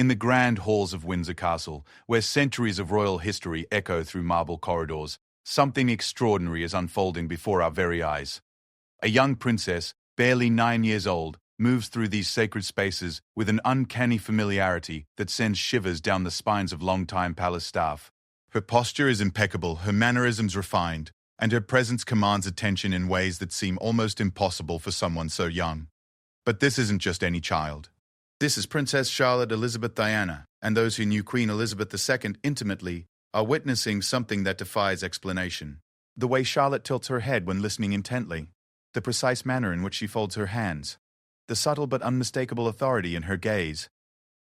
In the grand halls of Windsor Castle, where centuries of royal history echo through marble corridors, something extraordinary is unfolding before our very eyes. A young princess, barely 9 years old, moves through these sacred spaces with an uncanny familiarity that sends shivers down the spines of longtime palace staff. Her posture is impeccable, her mannerisms refined, and her presence commands attention in ways that seem almost impossible for someone so young. But this isn't just any child. This is Princess Charlotte Elizabeth Diana, and those who knew Queen Elizabeth II intimately are witnessing something that defies explanation. The way Charlotte tilts her head when listening intently, the precise manner in which she folds her hands, the subtle but unmistakable authority in her gaze.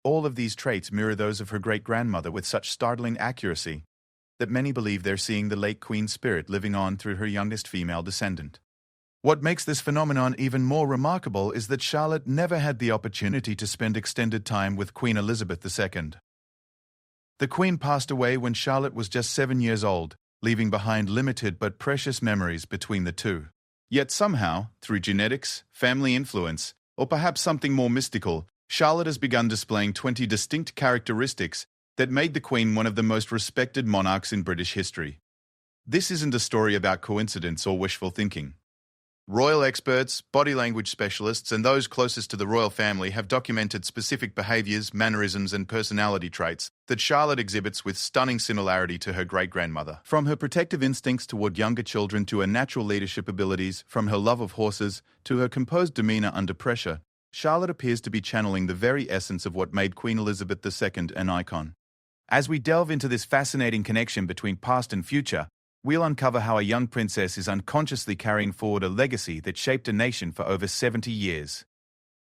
All of these traits mirror those of her great-grandmother with such startling accuracy that many believe they're seeing the late Queen's spirit living on through her youngest female descendant. What makes this phenomenon even more remarkable is that Charlotte never had the opportunity to spend extended time with Queen Elizabeth II. The Queen passed away when Charlotte was just 7 years old, leaving behind limited but precious memories between the two. Yet somehow, through genetics, family influence, or perhaps something more mystical, Charlotte has begun displaying 20 distinct characteristics that made the Queen one of the most respected monarchs in British history. This isn't a story about coincidence or wishful thinking. Royal experts, body language specialists, and those closest to the royal family have documented specific behaviours, mannerisms, and personality traits that Charlotte exhibits with stunning similarity to her great-grandmother. From her protective instincts toward younger children to her natural leadership abilities, from her love of horses to her composed demeanour under pressure, Charlotte appears to be channeling the very essence of what made Queen Elizabeth II an icon. As we delve into this fascinating connection between past and future, we'll uncover how a young princess is unconsciously carrying forward a legacy that shaped a nation for over 70 years.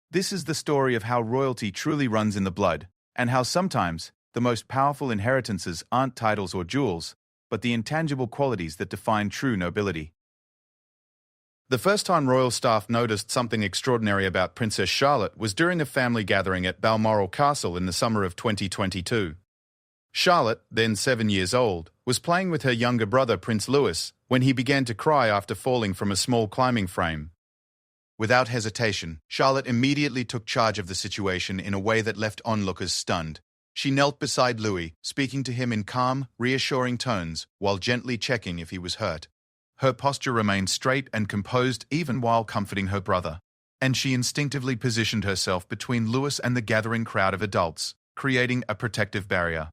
This is the story of how royalty truly runs in the blood, and how sometimes the most powerful inheritances aren't titles or jewels, but the intangible qualities that define true nobility. The first time royal staff noticed something extraordinary about Princess Charlotte was during a family gathering at Balmoral Castle in the summer of 2022. Charlotte, then 7 years old, was playing with her younger brother Prince Louis when he began to cry after falling from a small climbing frame. Without hesitation, Charlotte immediately took charge of the situation in a way that left onlookers stunned. She knelt beside Louis, speaking to him in calm, reassuring tones while gently checking if he was hurt. Her posture remained straight and composed even while comforting her brother, and she instinctively positioned herself between Louis and the gathering crowd of adults, creating a protective barrier.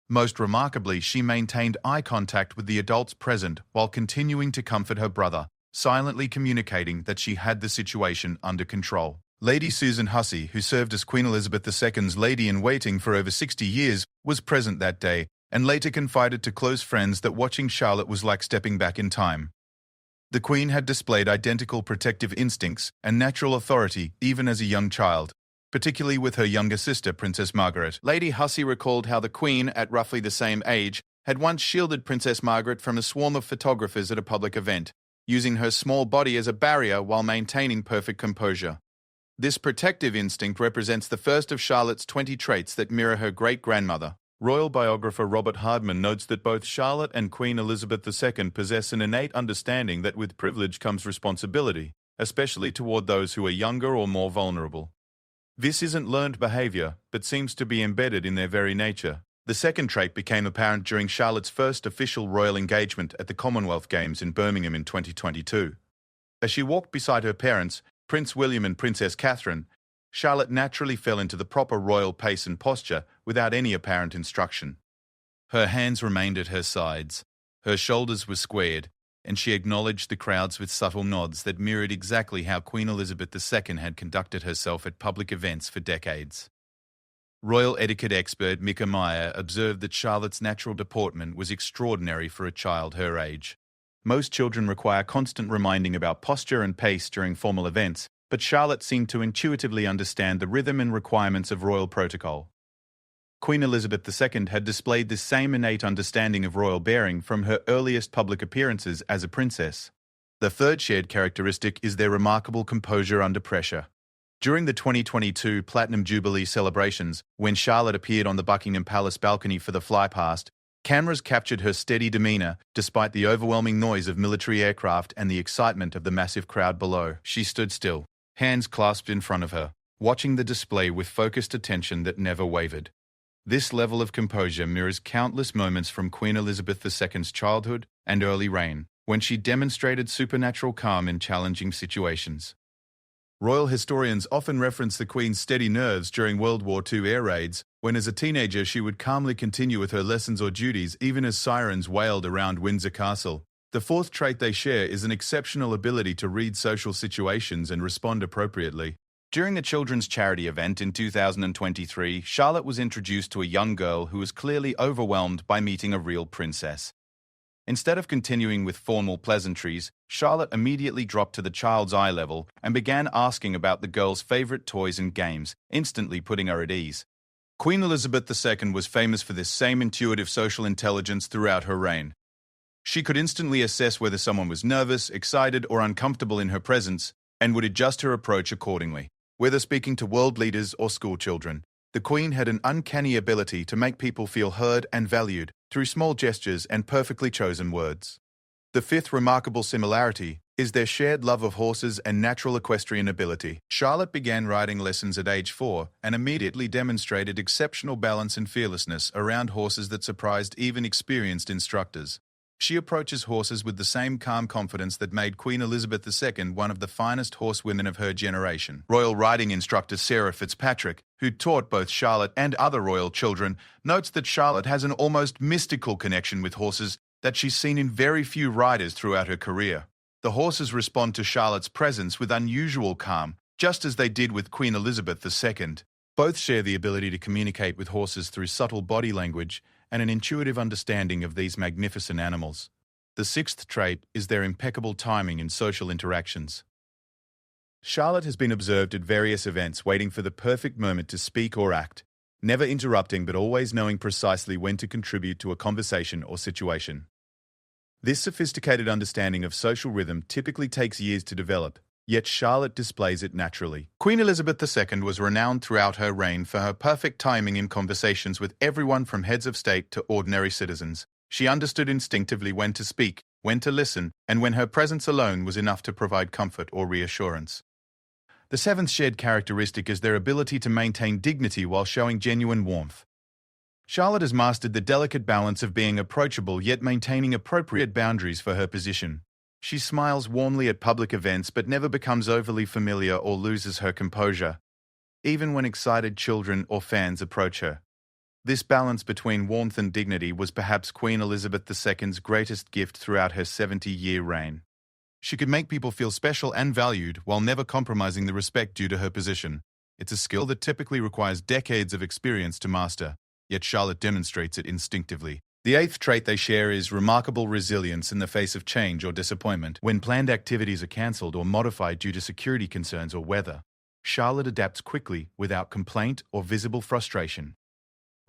Most remarkably, she maintained eye contact with the adults present while continuing to comfort her brother, silently communicating that she had the situation under control. Lady Susan Hussey, who served as Queen Elizabeth II's lady-in-waiting for over 60 years, was present that day and later confided to close friends that watching Charlotte was like stepping back in time. The Queen had displayed identical protective instincts and natural authority even as a young child, particularly with her younger sister, Princess Margaret. Lady Hussey recalled how the Queen, at roughly the same age, had once shielded Princess Margaret from a swarm of photographers at a public event, using her small body as a barrier while maintaining perfect composure. This protective instinct represents the first of Charlotte's 20 traits that mirror her great-grandmother. Royal biographer Robert Hardman notes that both Charlotte and Queen Elizabeth II possess an innate understanding that with privilege comes responsibility, especially toward those who are younger or more vulnerable. This isn't learned behavior, but seems to be embedded in their very nature. The second trait became apparent during Charlotte's first official royal engagement at the Commonwealth Games in Birmingham in 2022. As she walked beside her parents, Prince William and Princess Catherine, Charlotte naturally fell into the proper royal pace and posture without any apparent instruction. Her hands remained at her sides, her shoulders were squared, and she acknowledged the crowds with subtle nods that mirrored exactly how Queen Elizabeth II had conducted herself at public events for decades. Royal etiquette expert Mika Meyer observed that Charlotte's natural deportment was extraordinary for a child her age. Most children require constant reminding about posture and pace during formal events, but Charlotte seemed to intuitively understand the rhythm and requirements of royal protocol. Queen Elizabeth II had displayed this same innate understanding of royal bearing from her earliest public appearances as a princess. The third shared characteristic is their remarkable composure under pressure. During the 2022 Platinum Jubilee celebrations, when Charlotte appeared on the Buckingham Palace balcony for the flypast, cameras captured her steady demeanour despite the overwhelming noise of military aircraft and the excitement of the massive crowd below. She stood still, hands clasped in front of her, watching the display with focused attention that never wavered. This level of composure mirrors countless moments from Queen Elizabeth II's childhood and early reign, when she demonstrated supernatural calm in challenging situations. Royal historians often reference the Queen's steady nerves during World War II air raids, when as a teenager she would calmly continue with her lessons or duties even as sirens wailed around Windsor Castle. The fourth trait they share is an exceptional ability to read social situations and respond appropriately. During the children's charity event in 2023, Charlotte was introduced to a young girl who was clearly overwhelmed by meeting a real princess. Instead of continuing with formal pleasantries, Charlotte immediately dropped to the child's eye level and began asking about the girl's favorite toys and games, instantly putting her at ease. Queen Elizabeth II was famous for this same intuitive social intelligence throughout her reign. She could instantly assess whether someone was nervous, excited, or uncomfortable in her presence, and would adjust her approach accordingly. Whether speaking to world leaders or school children, the Queen had an uncanny ability to make people feel heard and valued through small gestures and perfectly chosen words. The fifth remarkable similarity is their shared love of horses and natural equestrian ability. Charlotte began riding lessons at age 4 and immediately demonstrated exceptional balance and fearlessness around horses that surprised even experienced instructors. She approaches horses with the same calm confidence that made Queen Elizabeth II one of the finest horsewomen of her generation. Royal riding instructor Sarah Fitzpatrick, who taught both Charlotte and other royal children, notes that Charlotte has an almost mystical connection with horses that she's seen in very few riders throughout her career. The horses respond to Charlotte's presence with unusual calm, just as they did with Queen Elizabeth II. Both share the ability to communicate with horses through subtle body language and an intuitive understanding of these magnificent animals. The sixth trait is their impeccable timing in social interactions. Charlotte has been observed at various events waiting for the perfect moment to speak or act, never interrupting but always knowing precisely when to contribute to a conversation or situation. This sophisticated understanding of social rhythm typically takes years to develop, yet Charlotte displays it naturally. Queen Elizabeth II was renowned throughout her reign for her perfect timing in conversations with everyone from heads of state to ordinary citizens. She understood instinctively when to speak, when to listen, and when her presence alone was enough to provide comfort or reassurance. The seventh shared characteristic is their ability to maintain dignity while showing genuine warmth. Charlotte has mastered the delicate balance of being approachable yet maintaining appropriate boundaries for her position. She smiles warmly at public events but never becomes overly familiar or loses her composure, even when excited children or fans approach her. This balance between warmth and dignity was perhaps Queen Elizabeth II's greatest gift throughout her 70-year reign. She could make people feel special and valued while never compromising the respect due to her position. It's a skill that typically requires decades of experience to master, yet Charlotte demonstrates it instinctively. The eighth trait they share is remarkable resilience in the face of change or disappointment. When planned activities are cancelled or modified due to security concerns or weather, Charlotte adapts quickly without complaint or visible frustration.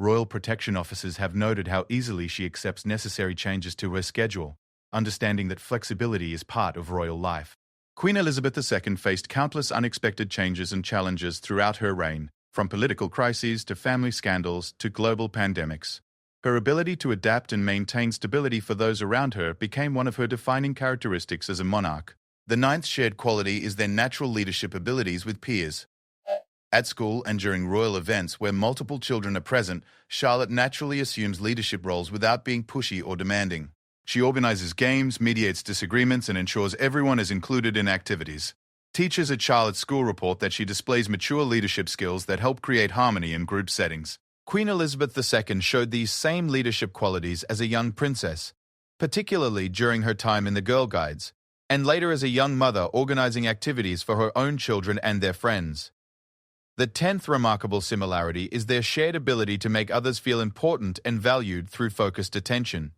Royal protection officers have noted how easily she accepts necessary changes to her schedule, understanding that flexibility is part of royal life. Queen Elizabeth II faced countless unexpected changes and challenges throughout her reign, from political crises to family scandals to global pandemics. Her ability to adapt and maintain stability for those around her became one of her defining characteristics as a monarch. The ninth shared quality is their natural leadership abilities with peers. At school and during royal events where multiple children are present, Charlotte naturally assumes leadership roles without being pushy or demanding. She organizes games, mediates disagreements, and ensures everyone is included in activities. Teachers at Charlotte's school report that she displays mature leadership skills that help create harmony in group settings. Queen Elizabeth II showed these same leadership qualities as a young princess, particularly during her time in the Girl Guides, and later as a young mother organizing activities for her own children and their friends. The 10th remarkable similarity is their shared ability to make others feel important and valued through focused attention.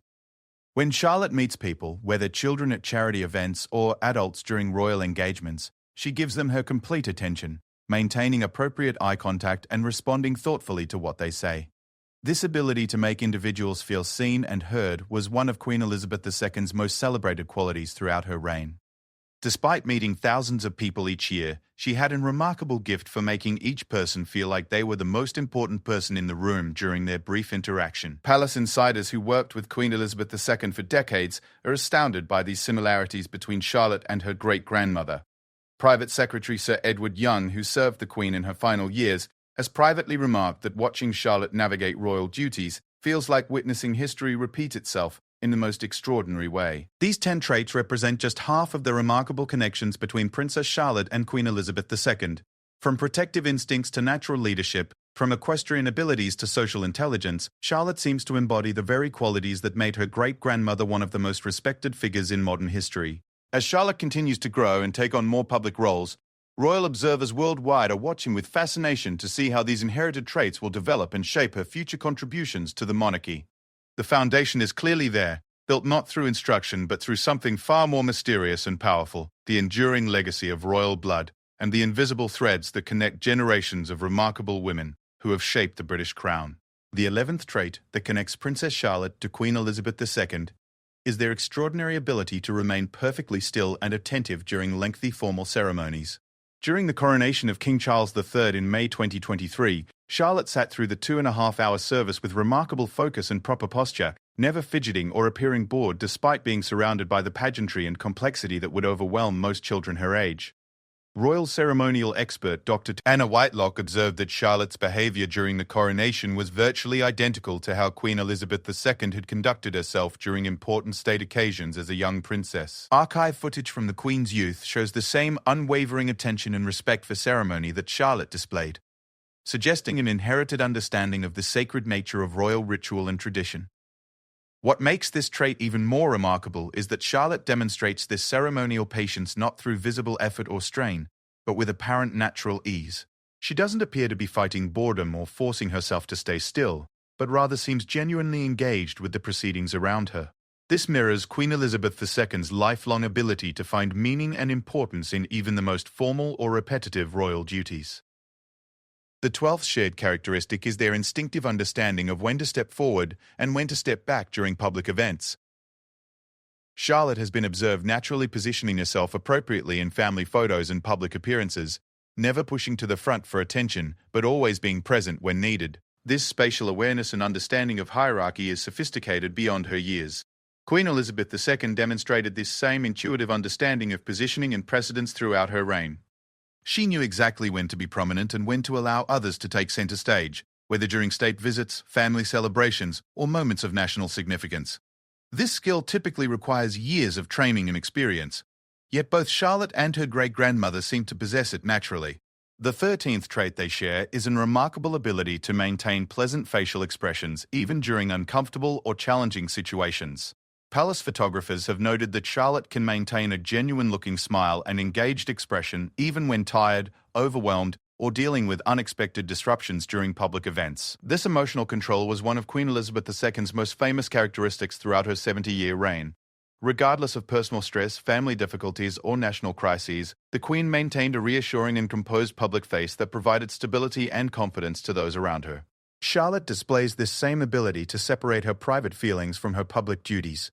When Charlotte meets people, whether children at charity events or adults during royal engagements, she gives them her complete attention, maintaining appropriate eye contact and responding thoughtfully to what they say. This ability to make individuals feel seen and heard was one of Queen Elizabeth II's most celebrated qualities throughout her reign. Despite meeting thousands of people each year, she had a remarkable gift for making each person feel like they were the most important person in the room during their brief interaction. Palace insiders who worked with Queen Elizabeth II for decades are astounded by these similarities between Charlotte and her great-grandmother. Private Secretary Sir Edward Young, who served the Queen in her final years, has privately remarked that watching Charlotte navigate royal duties feels like witnessing history repeat itself in the most extraordinary way. These 10 traits represent just half of the remarkable connections between Princess Charlotte and Queen Elizabeth II. From protective instincts to natural leadership, from equestrian abilities to social intelligence, Charlotte seems to embody the very qualities that made her great-grandmother one of the most respected figures in modern history. As Charlotte continues to grow and take on more public roles, royal observers worldwide are watching with fascination to see how these inherited traits will develop and shape her future contributions to the monarchy. The foundation is clearly there, built not through instruction but through something far more mysterious and powerful, the enduring legacy of royal blood and the invisible threads that connect generations of remarkable women who have shaped the British crown. The 11th trait that connects Princess Charlotte to Queen Elizabeth II is their extraordinary ability to remain perfectly still and attentive during lengthy formal ceremonies. During the coronation of King Charles III in May 2023, Charlotte sat through the 2.5-hour service with remarkable focus and proper posture, never fidgeting or appearing bored despite being surrounded by the pageantry and complexity that would overwhelm most children her age. Royal ceremonial expert Dr. Anna Whitelock observed that Charlotte's behavior during the coronation was virtually identical to how Queen Elizabeth II had conducted herself during important state occasions as a young princess. Archive footage from the Queen's youth shows the same unwavering attention and respect for ceremony that Charlotte displayed, suggesting an inherited understanding of the sacred nature of royal ritual and tradition. What makes this trait even more remarkable is that Charlotte demonstrates this ceremonial patience not through visible effort or strain, but with apparent natural ease. She doesn't appear to be fighting boredom or forcing herself to stay still, but rather seems genuinely engaged with the proceedings around her. This mirrors Queen Elizabeth II's lifelong ability to find meaning and importance in even the most formal or repetitive royal duties. The 12th shared characteristic is their instinctive understanding of when to step forward and when to step back during public events. Charlotte has been observed naturally positioning herself appropriately in family photos and public appearances, never pushing to the front for attention, but always being present when needed. This spatial awareness and understanding of hierarchy is sophisticated beyond her years. Queen Elizabeth II demonstrated this same intuitive understanding of positioning and precedence throughout her reign. She knew exactly when to be prominent and when to allow others to take center stage, whether during state visits, family celebrations, or moments of national significance. This skill typically requires years of training and experience, yet both Charlotte and her great-grandmother seem to possess it naturally. The 13th trait they share is a remarkable ability to maintain pleasant facial expressions even during uncomfortable or challenging situations. Palace photographers have noted that Charlotte can maintain a genuine-looking smile and engaged expression even when tired, overwhelmed, or dealing with unexpected disruptions during public events. This emotional control was one of Queen Elizabeth II's most famous characteristics throughout her 70-year reign. Regardless of personal stress, family difficulties, or national crises, the Queen maintained a reassuring and composed public face that provided stability and confidence to those around her. Charlotte displays this same ability to separate her private feelings from her public duties.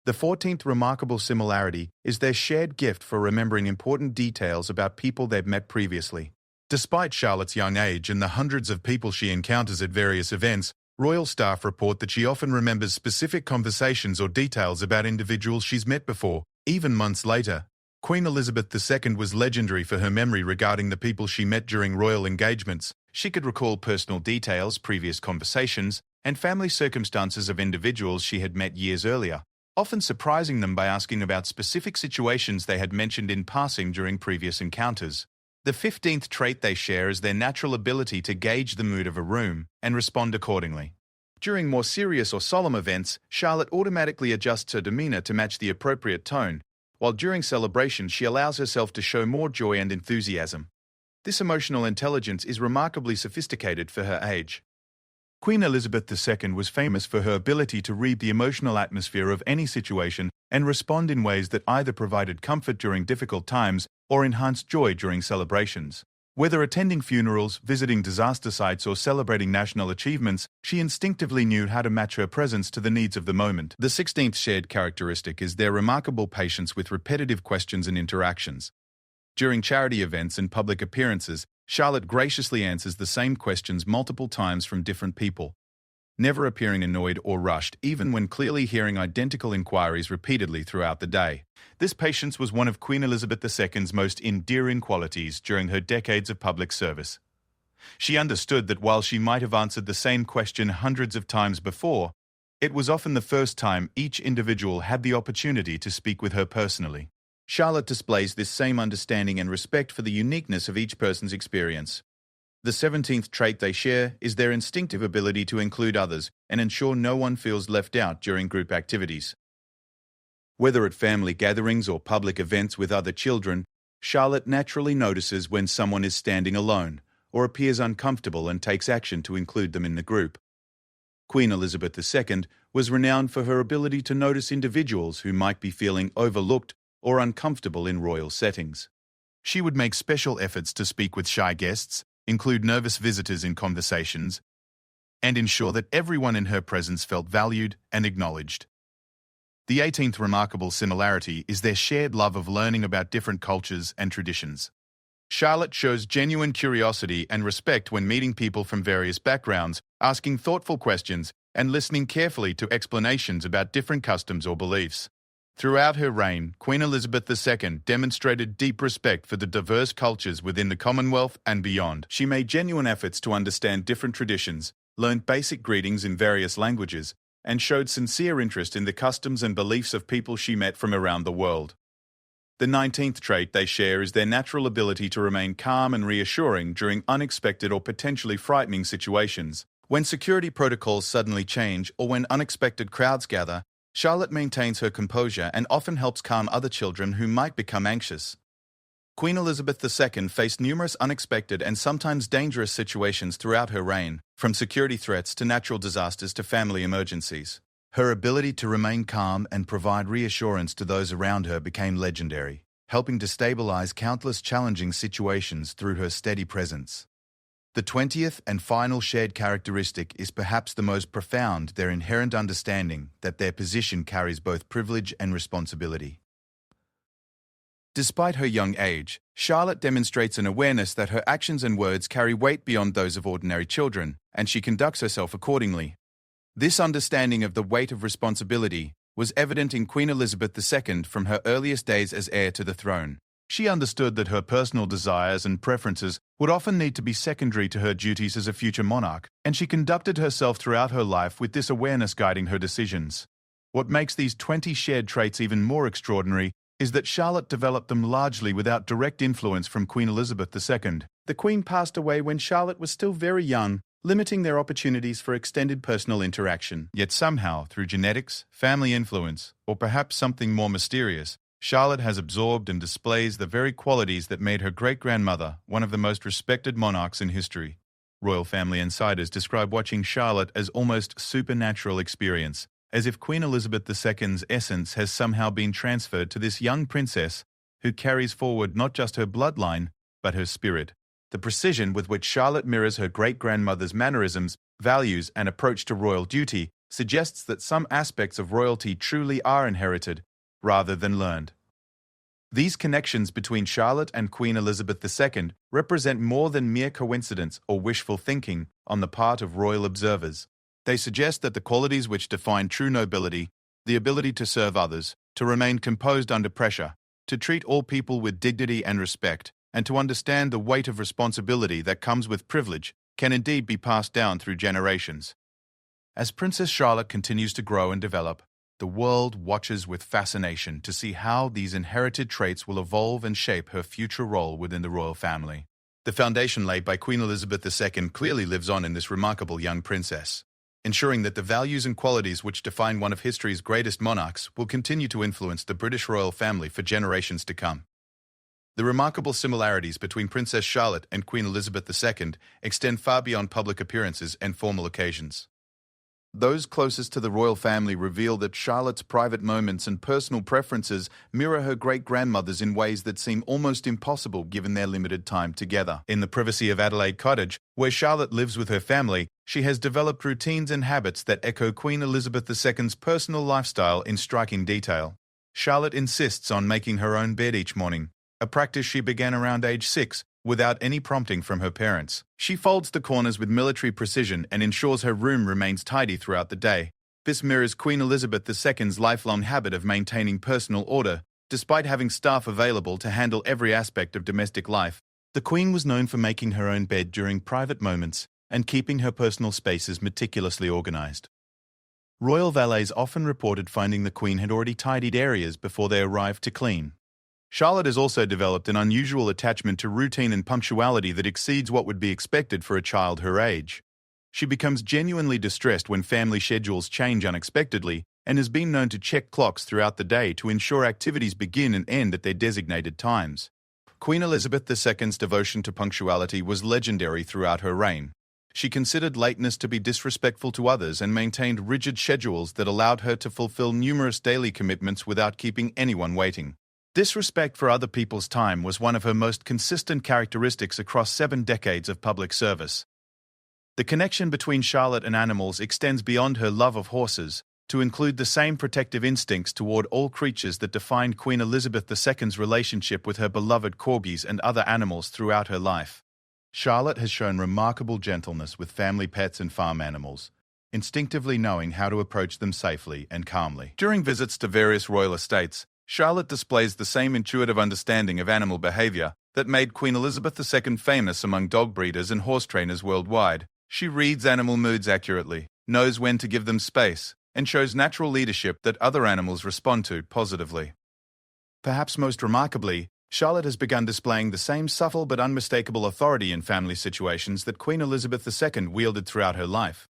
The 14th remarkable similarity is their shared gift for remembering important details about people they've met previously. Despite Charlotte's young age and the hundreds of people she encounters at various events, royal staff report that she often remembers specific conversations or details about individuals she's met before, even months later. Queen Elizabeth II was legendary for her memory regarding the people she met during royal engagements. She could recall personal details, previous conversations, and family circumstances of individuals she had met years earlier, often surprising them by asking about specific situations they had mentioned in passing during previous encounters. The 15th trait they share is their natural ability to gauge the mood of a room and respond accordingly. During more serious or solemn events, Charlotte automatically adjusts her demeanor to match the appropriate tone, while during celebration she allows herself to show more joy and enthusiasm. This emotional intelligence is remarkably sophisticated for her age. Queen Elizabeth II was famous for her ability to read the emotional atmosphere of any situation and respond in ways that either provided comfort during difficult times or enhanced joy during celebrations. Whether attending funerals, visiting disaster sites, or celebrating national achievements, she instinctively knew how to match her presence to the needs of the moment. The 16th shared characteristic is their remarkable patience with repetitive questions and interactions. During charity events and public appearances, Charlotte graciously answers the same questions multiple times from different people. never appearing annoyed or rushed, even when clearly hearing identical inquiries repeatedly throughout the day. This patience was one of Queen Elizabeth II's most endearing qualities during her decades of public service. She understood that while she might have answered the same question hundreds of times before, it was often the first time each individual had the opportunity to speak with her personally. Charlotte displays this same understanding and respect for the uniqueness of each person's experience. The 17th trait they share is their instinctive ability to include others and ensure no one feels left out during group activities. Whether at family gatherings or public events with other children, Charlotte naturally notices when someone is standing alone or appears uncomfortable and takes action to include them in the group. Queen Elizabeth II was renowned for her ability to notice individuals who might be feeling overlooked or uncomfortable in royal settings. She would make special efforts to speak with shy guests, include nervous visitors in conversations, and ensure that everyone in her presence felt valued and acknowledged. The 18th remarkable similarity is their shared love of learning about different cultures and traditions. Charlotte shows genuine curiosity and respect when meeting people from various backgrounds, asking thoughtful questions, and listening carefully to explanations about different customs or beliefs. Throughout her reign, Queen Elizabeth II demonstrated deep respect for the diverse cultures within the Commonwealth and beyond. She made genuine efforts to understand different traditions, learned basic greetings in various languages, and showed sincere interest in the customs and beliefs of people she met from around the world. The 19th trait they share is their natural ability to remain calm and reassuring during unexpected or potentially frightening situations. When security protocols suddenly change or when unexpected crowds gather, Charlotte maintains her composure and often helps calm other children who might become anxious. Queen Elizabeth II faced numerous unexpected and sometimes dangerous situations throughout her reign, from security threats to natural disasters to family emergencies. Her ability to remain calm and provide reassurance to those around her became legendary, helping to stabilize countless challenging situations through her steady presence. The 20th and final shared characteristic is perhaps the most profound: their inherent understanding that their position carries both privilege and responsibility. Despite her young age, Charlotte demonstrates an awareness that her actions and words carry weight beyond those of ordinary children, and she conducts herself accordingly. This understanding of the weight of responsibility was evident in Queen Elizabeth II from her earliest days as heir to the throne. She understood that her personal desires and preferences would often need to be secondary to her duties as a future monarch, and she conducted herself throughout her life with this awareness guiding her decisions. What makes these 20 shared traits even more extraordinary is that Charlotte developed them largely without direct influence from Queen Elizabeth II. The Queen passed away when Charlotte was still very young, limiting their opportunities for extended personal interaction. Yet somehow, through genetics, family influence, or perhaps something more mysterious, Charlotte has absorbed and displays the very qualities that made her great-grandmother one of the most respected monarchs in history. Royal family insiders describe watching Charlotte as almost supernatural experience, as if Queen Elizabeth II's essence has somehow been transferred to this young princess who carries forward not just her bloodline, but her spirit. The precision with which Charlotte mirrors her great-grandmother's mannerisms, values, and approach to royal duty suggests that some aspects of royalty truly are inherited, rather than learned. These connections between Charlotte and Queen Elizabeth II represent more than mere coincidence or wishful thinking on the part of royal observers. They suggest that the qualities which define true nobility, the ability to serve others, to remain composed under pressure, to treat all people with dignity and respect, and to understand the weight of responsibility that comes with privilege, can indeed be passed down through generations. As Princess Charlotte continues to grow and develop, the world watches with fascination to see how these inherited traits will evolve and shape her future role within the royal family. The foundation laid by Queen Elizabeth II clearly lives on in this remarkable young princess, ensuring that the values and qualities which define one of history's greatest monarchs will continue to influence the British royal family for generations to come. The remarkable similarities between Princess Charlotte and Queen Elizabeth II extend far beyond public appearances and formal occasions. Those closest to the royal family reveal that Charlotte's private moments and personal preferences mirror her great-grandmother's in ways that seem almost impossible given their limited time together. In the privacy of Adelaide Cottage, where Charlotte lives with her family, she has developed routines and habits that echo Queen Elizabeth II's personal lifestyle in striking detail. Charlotte insists on making her own bed each morning, a practice she began around age 6 without any prompting from her parents. She folds the corners with military precision and ensures her room remains tidy throughout the day. This mirrors Queen Elizabeth II's lifelong habit of maintaining personal order, despite having staff available to handle every aspect of domestic life. The Queen was known for making her own bed during private moments and keeping her personal spaces meticulously organized. Royal valets often reported finding the Queen had already tidied areas before they arrived to clean. Charlotte has also developed an unusual attachment to routine and punctuality that exceeds what would be expected for a child her age. She becomes genuinely distressed when family schedules change unexpectedly and has been known to check clocks throughout the day to ensure activities begin and end at their designated times. Queen Elizabeth II's devotion to punctuality was legendary throughout her reign. She considered lateness to be disrespectful to others and maintained rigid schedules that allowed her to fulfill numerous daily commitments without keeping anyone waiting. This respect for other people's time was one of her most consistent characteristics across 7 decades of public service. The connection between Charlotte and animals extends beyond her love of horses, to include the same protective instincts toward all creatures that defined Queen Elizabeth II's relationship with her beloved corgis and other animals throughout her life. Charlotte has shown remarkable gentleness with family pets and farm animals, instinctively knowing how to approach them safely and calmly. During visits to various royal estates, Charlotte displays the same intuitive understanding of animal behavior that made Queen Elizabeth II famous among dog breeders and horse trainers worldwide. She reads animal moods accurately, knows when to give them space, and shows natural leadership that other animals respond to positively. Perhaps most remarkably, Charlotte has begun displaying the same subtle but unmistakable authority in family situations that Queen Elizabeth II wielded throughout her life.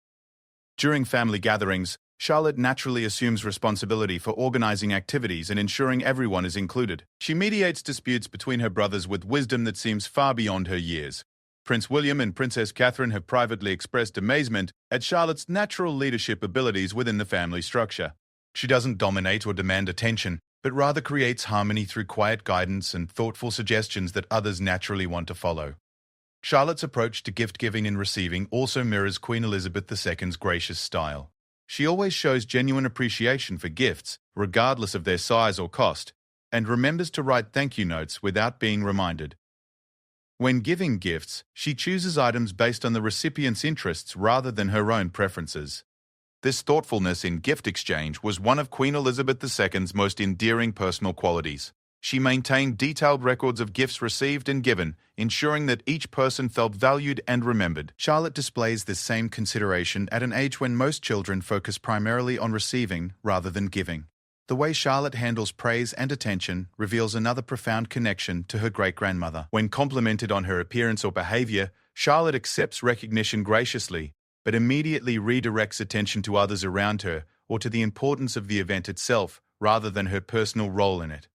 During family gatherings, Charlotte naturally assumes responsibility for organizing activities and ensuring everyone is included. She mediates disputes between her brothers with wisdom that seems far beyond her years. Prince William and Princess Catherine have privately expressed amazement at Charlotte's natural leadership abilities within the family structure. She doesn't dominate or demand attention, but rather creates harmony through quiet guidance and thoughtful suggestions that others naturally want to follow. Charlotte's approach to gift-giving and receiving also mirrors Queen Elizabeth II's gracious style. She always shows genuine appreciation for gifts, regardless of their size or cost, and remembers to write thank you notes without being reminded. When giving gifts, she chooses items based on the recipient's interests rather than her own preferences. This thoughtfulness in gift exchange was one of Queen Elizabeth II's most endearing personal qualities. She maintained detailed records of gifts received and given, ensuring that each person felt valued and remembered. Charlotte displays this same consideration at an age when most children focus primarily on receiving rather than giving. The way Charlotte handles praise and attention reveals another profound connection to her great-grandmother. When complimented on her appearance or behavior, Charlotte accepts recognition graciously, but immediately redirects attention to others around her or to the importance of the event itself rather than her personal role in it.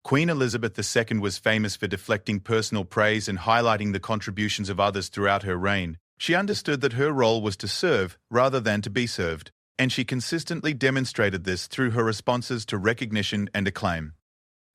Queen Elizabeth II was famous for deflecting personal praise and highlighting the contributions of others throughout her reign. She understood that her role was to serve rather than to be served, and she consistently demonstrated this through her responses to recognition and acclaim.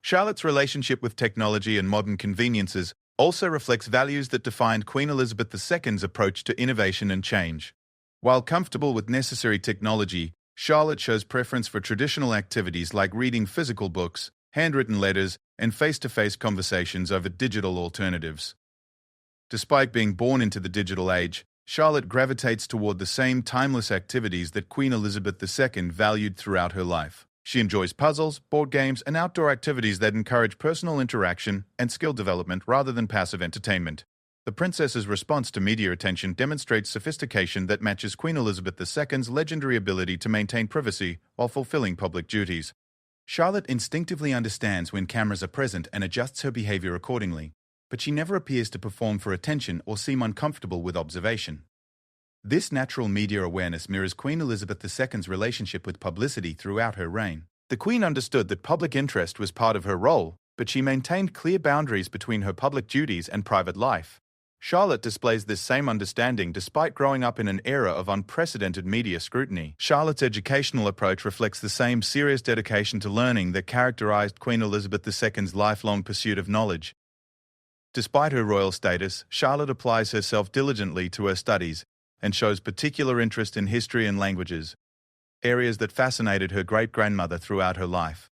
Charlotte's relationship with technology and modern conveniences also reflects values that defined Queen Elizabeth II's approach to innovation and change. While comfortable with necessary technology, Charlotte shows preference for traditional activities like reading physical books, handwritten letters, and face-to-face conversations over digital alternatives. Despite being born into the digital age, Charlotte gravitates toward the same timeless activities that Queen Elizabeth II valued throughout her life. She enjoys puzzles, board games, and outdoor activities that encourage personal interaction and skill development rather than passive entertainment. The princess's response to media attention demonstrates sophistication that matches Queen Elizabeth II's legendary ability to maintain privacy while fulfilling public duties. Charlotte instinctively understands when cameras are present and adjusts her behavior accordingly, but she never appears to perform for attention or seem uncomfortable with observation. This natural media awareness mirrors Queen Elizabeth II's relationship with publicity throughout her reign. The Queen understood that public interest was part of her role, but she maintained clear boundaries between her public duties and private life. Charlotte displays this same understanding despite growing up in an era of unprecedented media scrutiny. Charlotte's educational approach reflects the same serious dedication to learning that characterized Queen Elizabeth II's lifelong pursuit of knowledge. Despite her royal status, Charlotte applies herself diligently to her studies and shows particular interest in history and languages, areas that fascinated her great-grandmother throughout her life.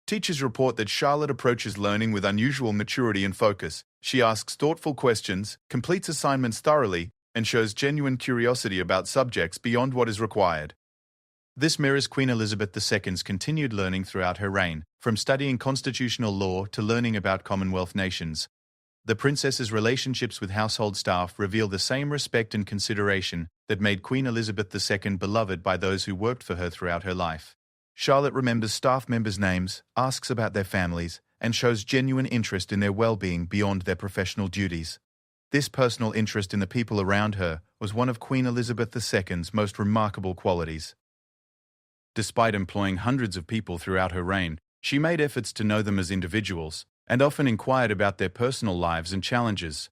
Teachers report that Charlotte approaches learning with unusual maturity and focus. She asks thoughtful questions, completes assignments thoroughly, and shows genuine curiosity about subjects beyond what is required. This mirrors Queen Elizabeth II's continued learning throughout her reign, from studying constitutional law to learning about Commonwealth nations. The princess's relationships with household staff reveal the same respect and consideration that made Queen Elizabeth II beloved by those who worked for her throughout her life. Charlotte remembers staff members' names, asks about their families, and shows genuine interest in their well-being beyond their professional duties. This personal interest in the people around her was one of Queen Elizabeth II's most remarkable qualities. Despite employing hundreds of people throughout her reign, she made efforts to know them as individuals, and often inquired about their personal lives and challenges.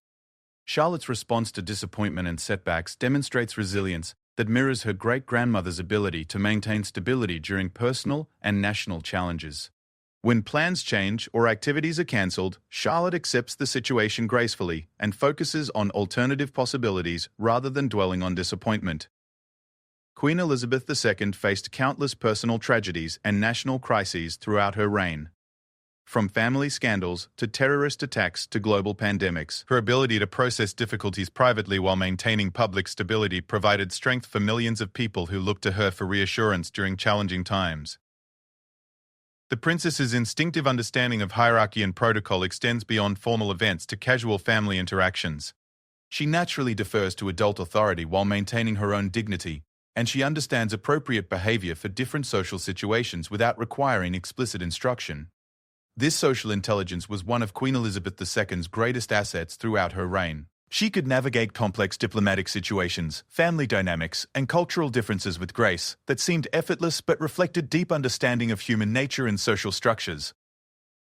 Charlotte's response to disappointment and setbacks demonstrates resilience that mirrors her great-grandmother's ability to maintain stability during personal and national challenges. When plans change or activities are cancelled, Charlotte accepts the situation gracefully and focuses on alternative possibilities rather than dwelling on disappointment. Queen Elizabeth II faced countless personal tragedies and national crises throughout her reign. From family scandals to terrorist attacks to global pandemics, her ability to process difficulties privately while maintaining public stability provided strength for millions of people who looked to her for reassurance during challenging times. The princess's instinctive understanding of hierarchy and protocol extends beyond formal events to casual family interactions. She naturally defers to adult authority while maintaining her own dignity, and she understands appropriate behavior for different social situations without requiring explicit instruction. This social intelligence was one of Queen Elizabeth II's greatest assets throughout her reign. She could navigate complex diplomatic situations, family dynamics, and cultural differences with grace that seemed effortless but reflected deep understanding of human nature and social structures.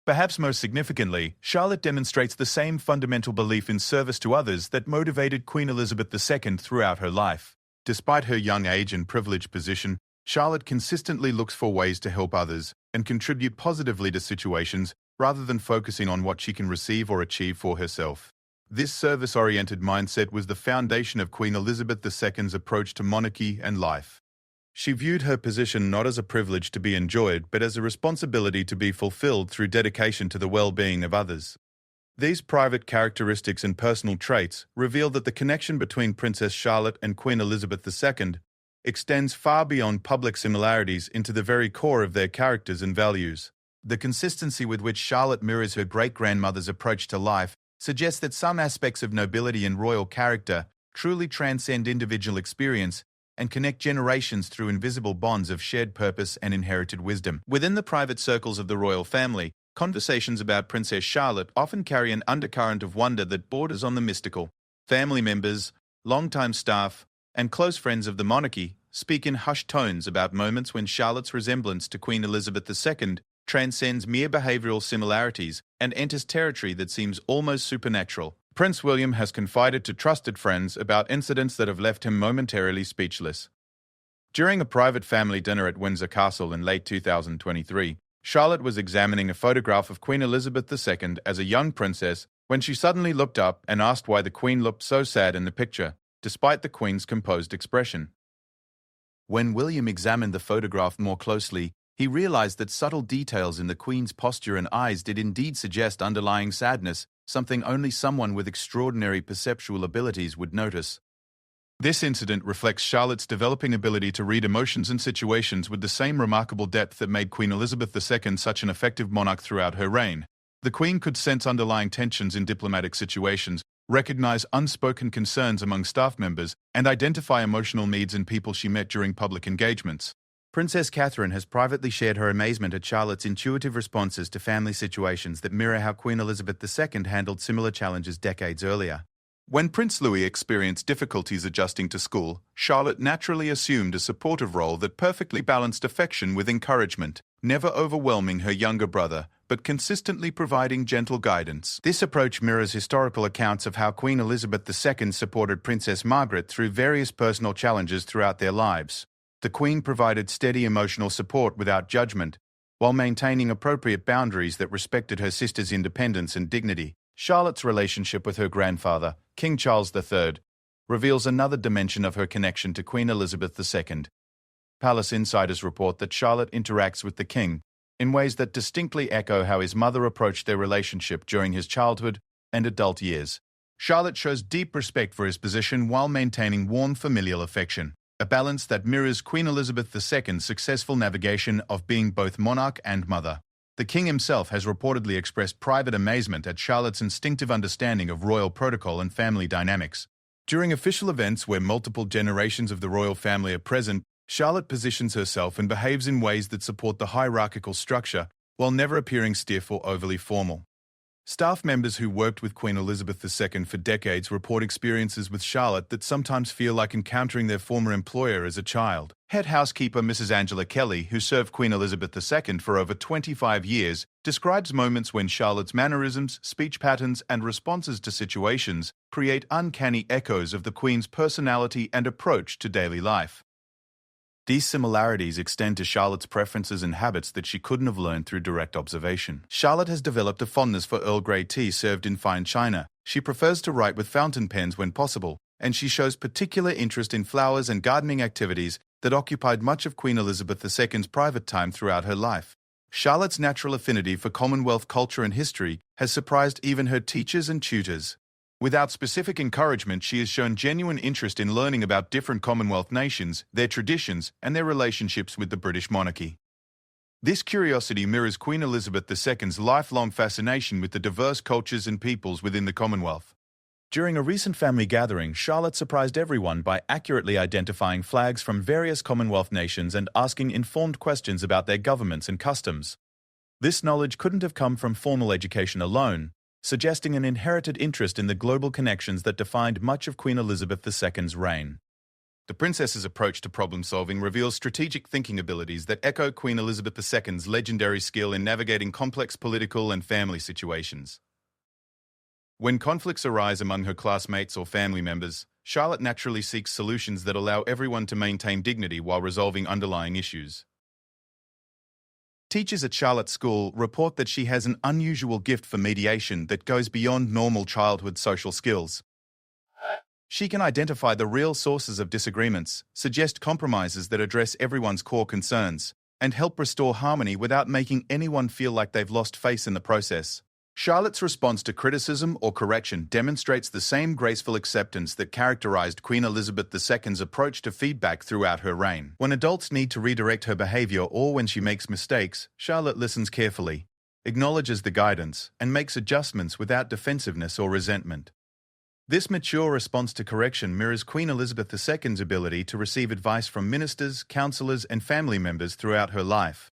Perhaps most significantly, Charlotte demonstrates the same fundamental belief in service to others that motivated Queen Elizabeth II throughout her life. Despite her young age and privileged position, Charlotte consistently looks for ways to help others and contribute positively to situations rather than focusing on what she can receive or achieve for herself. This service-oriented mindset was the foundation of Queen Elizabeth II's approach to monarchy and life. She viewed her position not as a privilege to be enjoyed, but as a responsibility to be fulfilled through dedication to the well-being of others. These private characteristics and personal traits reveal that the connection between Princess Charlotte and Queen Elizabeth II extends far beyond public similarities into the very core of their characters and values. The consistency with which Charlotte mirrors her great-grandmother's approach to life suggests that some aspects of nobility and royal character truly transcend individual experience and connect generations through invisible bonds of shared purpose and inherited wisdom. Within the private circles of the royal family, conversations about Princess Charlotte often carry an undercurrent of wonder that borders on the mystical. Family members, longtime staff, and close friends of the monarchy speak in hushed tones about moments when Charlotte's resemblance to Queen Elizabeth II transcends mere behavioral similarities and enters territory that seems almost supernatural. Prince William has confided to trusted friends about incidents that have left him momentarily speechless. During a private family dinner at Windsor Castle in late 2023, Charlotte was examining a photograph of Queen Elizabeth II as a young princess when she suddenly looked up and asked why the Queen looked so sad in the picture, despite the Queen's composed expression. When William examined the photograph more closely, he realized that subtle details in the Queen's posture and eyes did indeed suggest underlying sadness, something only someone with extraordinary perceptual abilities would notice. This incident reflects Charlotte's developing ability to read emotions and situations with the same remarkable depth that made Queen Elizabeth II such an effective monarch throughout her reign. The Queen could sense underlying tensions in diplomatic situations, recognize unspoken concerns among staff members, and identify emotional needs in people she met during public engagements. Princess Catherine has privately shared her amazement at Charlotte's intuitive responses to family situations that mirror how Queen Elizabeth II handled similar challenges decades earlier. When Prince Louis experienced difficulties adjusting to school, Charlotte naturally assumed a supportive role that perfectly balanced affection with encouragement, never overwhelming her younger brother, but consistently providing gentle guidance. This approach mirrors historical accounts of how Queen Elizabeth II supported Princess Margaret through various personal challenges throughout their lives. The Queen provided steady emotional support without judgment, while maintaining appropriate boundaries that respected her sister's independence and dignity. Charlotte's relationship with her grandfather, King Charles III, reveals another dimension of her connection to Queen Elizabeth II. Palace insiders report that Charlotte interacts with the king in ways that distinctly echo how his mother approached their relationship during his childhood, and adult years. Charlotte shows deep respect for his position while maintaining warm familial affection, a balance that mirrors Queen Elizabeth II's successful navigation of being both monarch and mother. The king himself has reportedly expressed private amazement at Charlotte's instinctive understanding of royal protocol and family dynamics. During official events where multiple generations of the royal family are present, Charlotte positions herself and behaves in ways that support the hierarchical structure, while never appearing stiff or overly formal. Staff members who worked with Queen Elizabeth II for decades report experiences with Charlotte that sometimes feel like encountering their former employer as a child. Head housekeeper Mrs. Angela Kelly, who served Queen Elizabeth II for over 25 years, describes moments when Charlotte's mannerisms, speech patterns, and responses to situations create uncanny echoes of the Queen's personality and approach to daily life. These similarities extend to Charlotte's preferences and habits that she couldn't have learned through direct observation. Charlotte has developed a fondness for Earl Grey tea served in fine china. She prefers to write with fountain pens when possible, and she shows particular interest in flowers and gardening activities that occupied much of Queen Elizabeth II's private time throughout her life. Charlotte's natural affinity for Commonwealth culture and history has surprised even her teachers and tutors. Without specific encouragement, she has shown genuine interest in learning about different Commonwealth nations, their traditions, and their relationships with the British monarchy. This curiosity mirrors Queen Elizabeth II's lifelong fascination with the diverse cultures and peoples within the Commonwealth. During a recent family gathering, Charlotte surprised everyone by accurately identifying flags from various Commonwealth nations and asking informed questions about their governments and customs. This knowledge couldn't have come from formal education alone, suggesting an inherited interest in the global connections that defined much of Queen Elizabeth II's reign. The princess's approach to problem-solving reveals strategic thinking abilities that echo Queen Elizabeth II's legendary skill in navigating complex political and family situations. When conflicts arise among her classmates or family members, Charlotte naturally seeks solutions that allow everyone to maintain dignity while resolving underlying issues. Teachers at Charlotte's school report that she has an unusual gift for mediation that goes beyond normal childhood social skills. She can identify the real sources of disagreements, suggest compromises that address everyone's core concerns, and help restore harmony without making anyone feel like they've lost face in the process. Charlotte's response to criticism or correction demonstrates the same graceful acceptance that characterized Queen Elizabeth II's approach to feedback throughout her reign. When adults need to redirect her behavior or when she makes mistakes, Charlotte listens carefully, acknowledges the guidance, and makes adjustments without defensiveness or resentment. This mature response to correction mirrors Queen Elizabeth II's ability to receive advice from ministers, counselors, and family members throughout her life.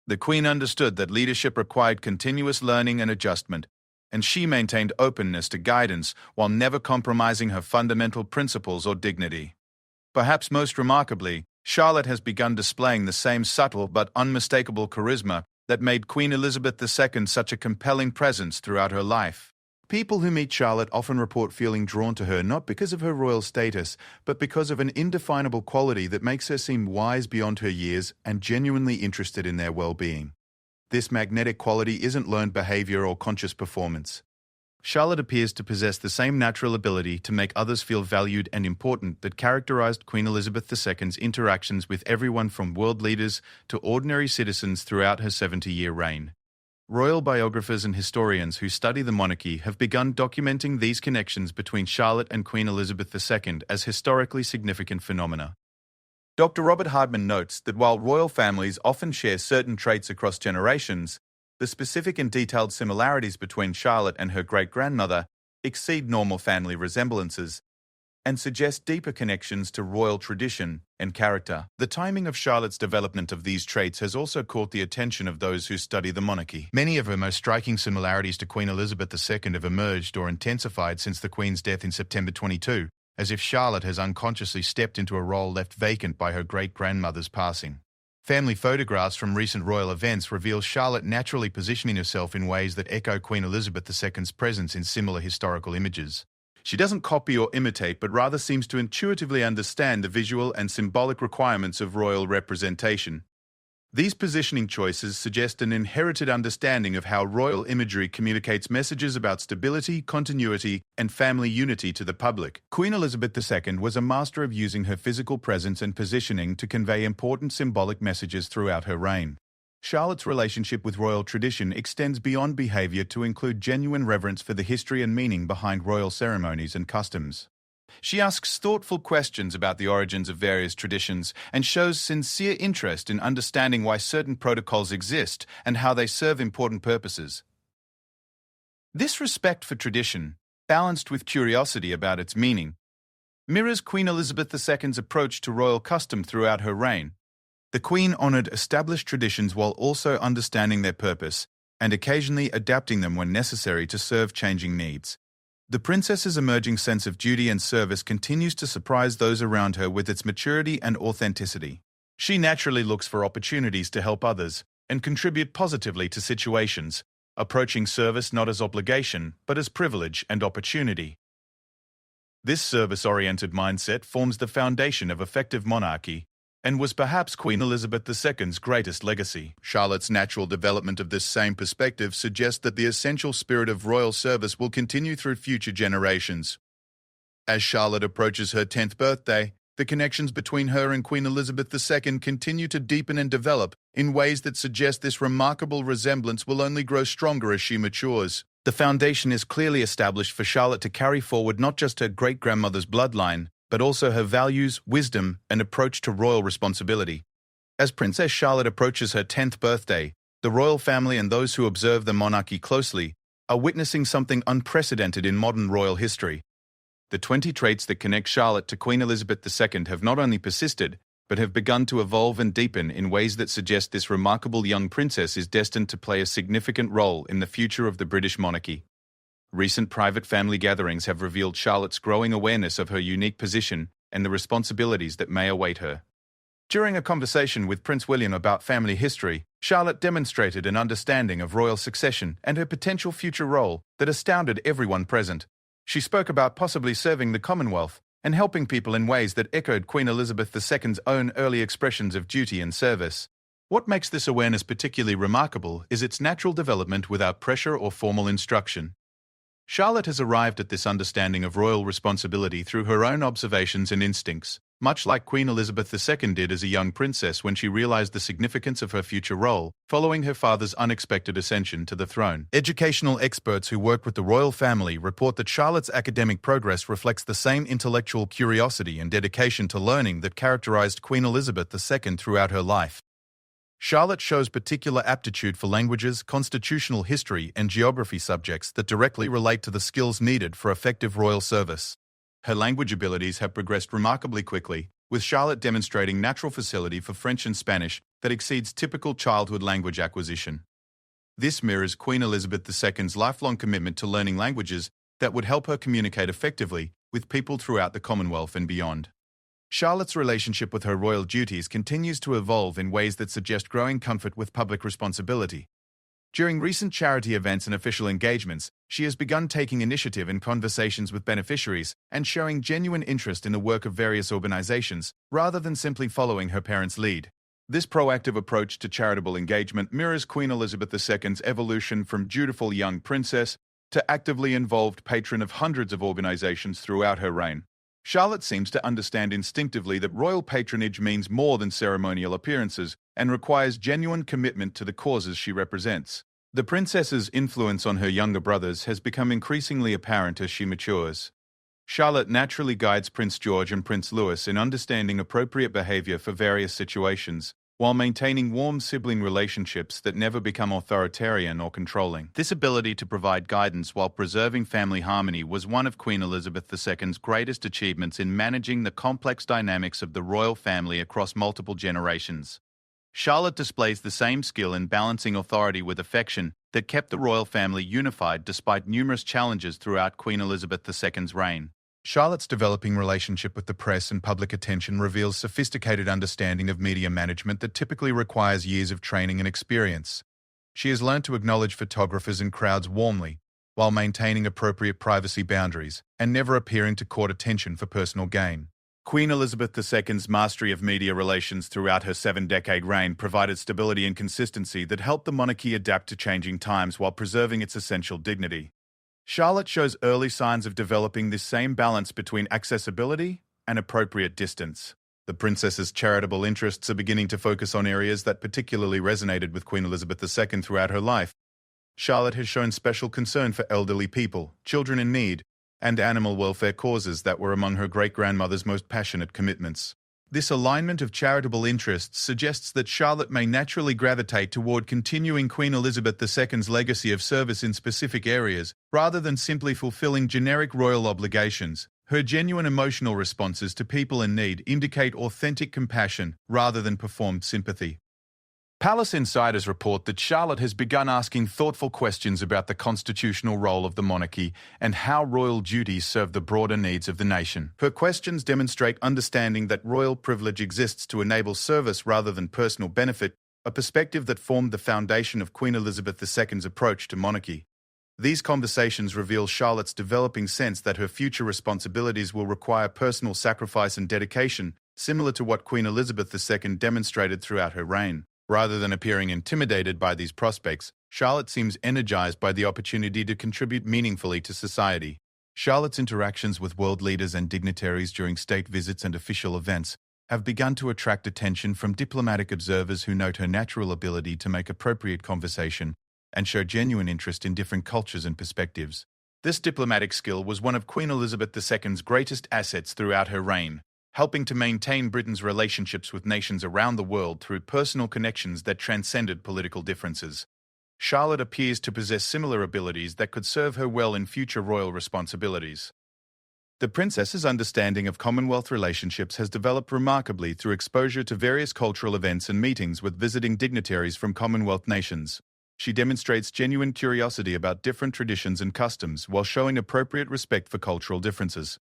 The Queen understood that leadership required continuous learning and adjustment, and she maintained openness to guidance while never compromising her fundamental principles or dignity. Perhaps most remarkably, Charlotte has begun displaying the same subtle but unmistakable charisma that made Queen Elizabeth II such a compelling presence throughout her life. People who meet Charlotte often report feeling drawn to her not because of her royal status, but because of an indefinable quality that makes her seem wise beyond her years and genuinely interested in their well-being. This magnetic quality isn't learned behavior or conscious performance. Charlotte appears to possess the same natural ability to make others feel valued and important that characterized Queen Elizabeth II's interactions with everyone from world leaders to ordinary citizens throughout her 70-year reign. Royal biographers and historians who study the monarchy have begun documenting these connections between Charlotte and Queen Elizabeth II as historically significant phenomena. Dr. Robert Hardman notes that while royal families often share certain traits across generations, the specific and detailed similarities between Charlotte and her great-grandmother exceed normal family resemblances and suggest deeper connections to royal tradition and character. The timing of Charlotte's development of these traits has also caught the attention of those who study the monarchy. Many of her most striking similarities to Queen Elizabeth II have emerged or intensified since the Queen's death in September 22, as if Charlotte has unconsciously stepped into a role left vacant by her great-grandmother's passing. Family photographs from recent royal events reveal Charlotte naturally positioning herself in ways that echo Queen Elizabeth II's presence in similar historical images. She doesn't copy or imitate, but rather seems to intuitively understand the visual and symbolic requirements of royal representation. These positioning choices suggest an inherited understanding of how royal imagery communicates messages about stability, continuity, and family unity to the public. Queen Elizabeth II was a master of using her physical presence and positioning to convey important symbolic messages throughout her reign. Charlotte's relationship with royal tradition extends beyond behavior to include genuine reverence for the history and meaning behind royal ceremonies and customs. She asks thoughtful questions about the origins of various traditions and shows sincere interest in understanding why certain protocols exist and how they serve important purposes. This respect for tradition, balanced with curiosity about its meaning, mirrors Queen Elizabeth II's approach to royal custom throughout her reign. The Queen honoured established traditions while also understanding their purpose and occasionally adapting them when necessary to serve changing needs. The princess's emerging sense of duty and service continues to surprise those around her with its maturity and authenticity. She naturally looks for opportunities to help others and contribute positively to situations, approaching service not as obligation but as privilege and opportunity. This service-oriented mindset forms the foundation of effective monarchy and was perhaps Queen Elizabeth II's greatest legacy. Charlotte's natural development of this same perspective suggests that the essential spirit of royal service will continue through future generations. As Charlotte approaches her 10th birthday, the connections between her and Queen Elizabeth II continue to deepen and develop in ways that suggest this remarkable resemblance will only grow stronger as she matures. The foundation is clearly established for Charlotte to carry forward not just her great-grandmother's bloodline, but also her values, wisdom, and approach to royal responsibility. As Princess Charlotte approaches her 10th birthday, the royal family and those who observe the monarchy closely are witnessing something unprecedented in modern royal history. The 20 traits that connect Charlotte to Queen Elizabeth II have not only persisted, but have begun to evolve and deepen in ways that suggest this remarkable young princess is destined to play a significant role in the future of the British monarchy. Recent private family gatherings have revealed Charlotte's growing awareness of her unique position and the responsibilities that may await her. During a conversation with Prince William about family history, Charlotte demonstrated an understanding of royal succession and her potential future role that astounded everyone present. She spoke about possibly serving the Commonwealth and helping people in ways that echoed Queen Elizabeth II's own early expressions of duty and service. What makes this awareness particularly remarkable is its natural development without pressure or formal instruction. Charlotte has arrived at this understanding of royal responsibility through her own observations and instincts, much like Queen Elizabeth II did as a young princess when she realized the significance of her future role, following her father's unexpected ascension to the throne. Educational experts who work with the royal family report that Charlotte's academic progress reflects the same intellectual curiosity and dedication to learning that characterized Queen Elizabeth II throughout her life. Charlotte shows particular aptitude for languages, constitutional history, and geography subjects that directly relate to the skills needed for effective royal service. Her language abilities have progressed remarkably quickly, with Charlotte demonstrating natural facility for French and Spanish that exceeds typical childhood language acquisition. This mirrors Queen Elizabeth II's lifelong commitment to learning languages that would help her communicate effectively with people throughout the Commonwealth and beyond. Charlotte's relationship with her royal duties continues to evolve in ways that suggest growing comfort with public responsibility. During recent charity events and official engagements, she has begun taking initiative in conversations with beneficiaries and showing genuine interest in the work of various organizations, rather than simply following her parents' lead. This proactive approach to charitable engagement mirrors Queen Elizabeth II's evolution from dutiful young princess to actively involved patron of hundreds of organizations throughout her reign. Charlotte seems to understand instinctively that royal patronage means more than ceremonial appearances and requires genuine commitment to the causes she represents. The princess's influence on her younger brothers has become increasingly apparent as she matures. Charlotte naturally guides Prince George and Prince Louis in understanding appropriate behavior for various situations, while maintaining warm sibling relationships that never become authoritarian or controlling. This ability to provide guidance while preserving family harmony was one of Queen Elizabeth II's greatest achievements in managing the complex dynamics of the royal family across multiple generations. Charlotte displays the same skill in balancing authority with affection that kept the royal family unified despite numerous challenges throughout Queen Elizabeth II's reign. Charlotte's developing relationship with the press and public attention reveals sophisticated understanding of media management that typically requires years of training and experience. She has learned to acknowledge photographers and crowds warmly, while maintaining appropriate privacy boundaries and never appearing to court attention for personal gain. Queen Elizabeth II's mastery of media relations throughout her 7-decade reign provided stability and consistency that helped the monarchy adapt to changing times while preserving its essential dignity. Charlotte shows early signs of developing this same balance between accessibility and appropriate distance. The princess's charitable interests are beginning to focus on areas that particularly resonated with Queen Elizabeth II throughout her life. Charlotte has shown special concern for elderly people, children in need, and animal welfare causes that were among her great-grandmother's most passionate commitments. This alignment of charitable interests suggests that Charlotte may naturally gravitate toward continuing Queen Elizabeth II's legacy of service in specific areas, rather than simply fulfilling generic royal obligations. Her genuine emotional responses to people in need indicate authentic compassion rather than performed sympathy. Palace insiders report that Charlotte has begun asking thoughtful questions about the constitutional role of the monarchy and how royal duties serve the broader needs of the nation. Her questions demonstrate understanding that royal privilege exists to enable service rather than personal benefit, a perspective that formed the foundation of Queen Elizabeth II's approach to monarchy. These conversations reveal Charlotte's developing sense that her future responsibilities will require personal sacrifice and dedication, similar to what Queen Elizabeth II demonstrated throughout her reign. Rather than appearing intimidated by these prospects, Charlotte seems energized by the opportunity to contribute meaningfully to society. Charlotte's interactions with world leaders and dignitaries during state visits and official events have begun to attract attention from diplomatic observers who note her natural ability to make appropriate conversation and show genuine interest in different cultures and perspectives. This diplomatic skill was one of Queen Elizabeth II's greatest assets throughout her reign, helping to maintain Britain's relationships with nations around the world through personal connections that transcended political differences. Charlotte appears to possess similar abilities that could serve her well in future royal responsibilities. The princess's understanding of Commonwealth relationships has developed remarkably through exposure to various cultural events and meetings with visiting dignitaries from Commonwealth nations. She demonstrates genuine curiosity about different traditions and customs while showing appropriate respect for cultural differences.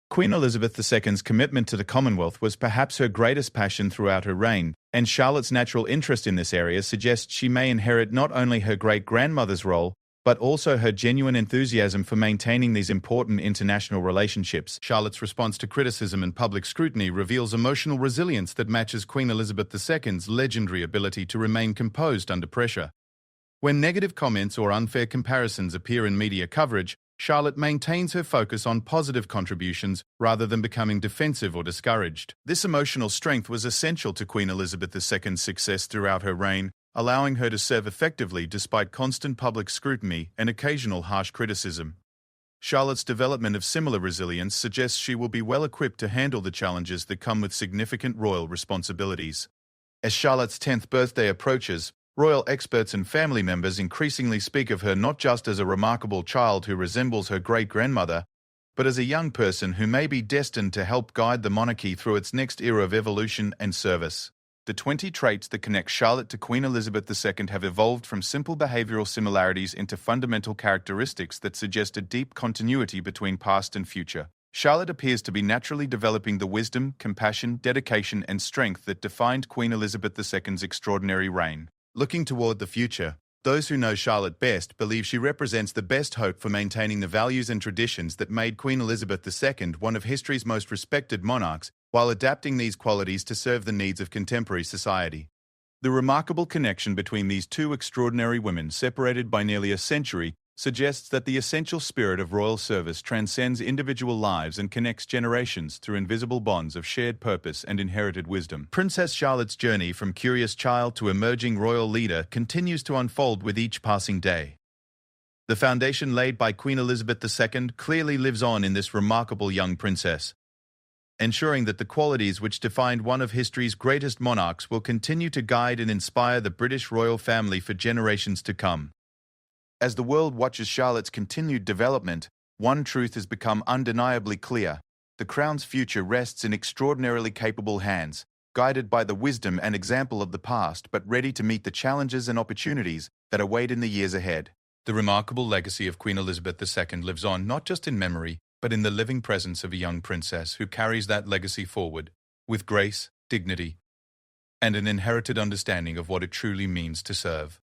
Queen Elizabeth II's commitment to the Commonwealth was perhaps her greatest passion throughout her reign, and Charlotte's natural interest in this area suggests she may inherit not only her great-grandmother's role, but also her genuine enthusiasm for maintaining these important international relationships. Charlotte's response to criticism and public scrutiny reveals emotional resilience that matches Queen Elizabeth II's legendary ability to remain composed under pressure. When negative comments or unfair comparisons appear in media coverage, Charlotte maintains her focus on positive contributions rather than becoming defensive or discouraged. This emotional strength was essential to Queen Elizabeth II's success throughout her reign, allowing her to serve effectively despite constant public scrutiny and occasional harsh criticism. Charlotte's development of similar resilience suggests she will be well equipped to handle the challenges that come with significant royal responsibilities. As Charlotte's 10th birthday approaches, royal experts and family members increasingly speak of her not just as a remarkable child who resembles her great-grandmother, but as a young person who may be destined to help guide the monarchy through its next era of evolution and service. The 20 traits that connect Charlotte to Queen Elizabeth II have evolved from simple behavioral similarities into fundamental characteristics that suggest a deep continuity between past and future. Charlotte appears to be naturally developing the wisdom, compassion, dedication, and strength that defined Queen Elizabeth II's extraordinary reign. Looking toward the future, those who know Charlotte best believe she represents the best hope for maintaining the values and traditions that made Queen Elizabeth II one of history's most respected monarchs, while adapting these qualities to serve the needs of contemporary society. The remarkable connection between these two extraordinary women, separated by nearly a century, suggests that the essential spirit of royal service transcends individual lives and connects generations through invisible bonds of shared purpose and inherited wisdom. Princess Charlotte's journey from curious child to emerging royal leader continues to unfold with each passing day. The foundation laid by Queen Elizabeth II clearly lives on in this remarkable young princess, ensuring that the qualities which defined one of history's greatest monarchs will continue to guide and inspire the British royal family for generations to come. As the world watches Charlotte's continued development, one truth has become undeniably clear. The crown's future rests in extraordinarily capable hands, guided by the wisdom and example of the past, but ready to meet the challenges and opportunities that await in the years ahead. The remarkable legacy of Queen Elizabeth II lives on not just in memory, but in the living presence of a young princess who carries that legacy forward with grace, dignity, and an inherited understanding of what it truly means to serve.